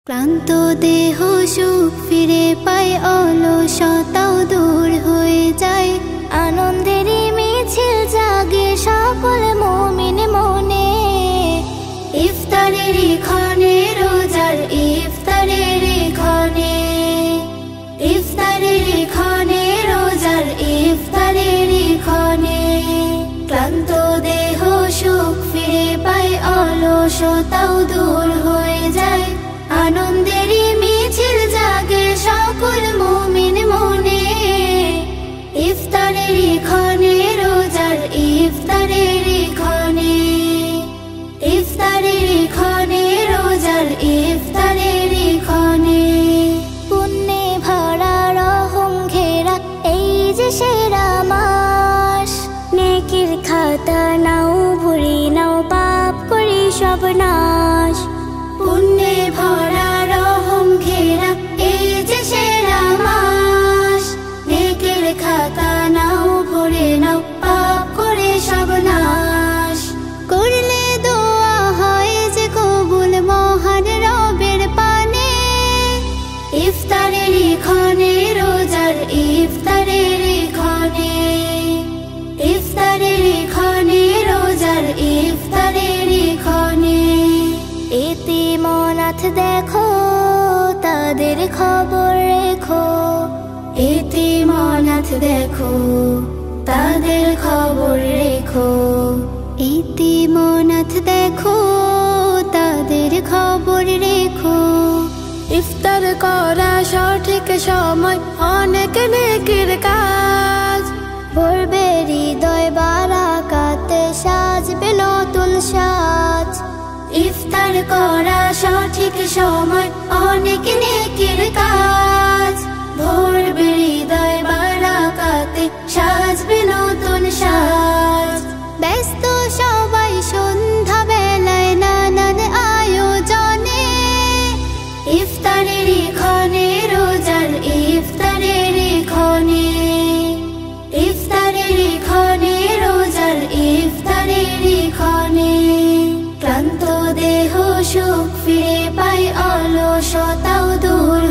ক্লান্ত দেহ সুখ ফিরে পায়, অলসতাও দূর হয়ে যায়। আনন্দেরই মিছিল জাগে সকল মুমিন মনে। ইফতারের ক্ষণে, রোজার ইফতারের ক্ষণে, ইফতারের ক্ষণে, রোজার ইফতারের ক্ষণে। ক্লান্ত দেহ সুখ ফিরে পায়, অলসতাও দূর হয়ে যায়। আনন্দেরই মিছিল জাগে সকল মুমিন মনে। ইফতারের ক্ষণে, রোজার ইফতারের ক্ষণে, ইফতারের ক্ষণে, রোজার ইফতারের ক্ষণে। পুণ্যে ভরা রহম ঘেরা এই যে সেরা মাস। নেকির খাতা নাও ভরি নাও, পাপ করি সব নাশ। পুণ্যে ভরা রহম ঘেরা এই যে সেরা মাস। নেকির খাতা নাও ভরে নাও, পাপ করে সব নাশ। করলে দোয়া হয় যে কবুল মহান রবের পানে। ইফতারের ক্ষণে, রোজার ইফতারের ক্ষণে, ইফতারের ক্ষণে, রোজার ইফতারের ক্ষণে। এতিম অনাথ দেখো, তাদের খবর রেখো। এতিম অনাথ দেখো, তাদের খবর রেখো। এতিম অনাথ দেখো, তাদের খবর রেখো। ইফতার করা সঠিক সময়, অনেক নেকির কাজ। ভরবে হৃদয় বারাকাতে, সাজবে নতুন সাজ। ইফতার করা সঠিক সময়, অনেক নেকির কাজ। ভরবে হৃদয় বারাকাতে, সাজবে নতুন সাজ। ব্যস্ত সবাই সন্ধ্যা বেলায় নানান আয়োজনে। ইফতারের ক্ষণে, রোজার ইফতারের ক্ষণে, ইফতারের ক্ষণে, রোজার ইফতারের ক্ষণে। ক্লান্ত দেহ সুখ ফিরে পায়, অলসতাও দূর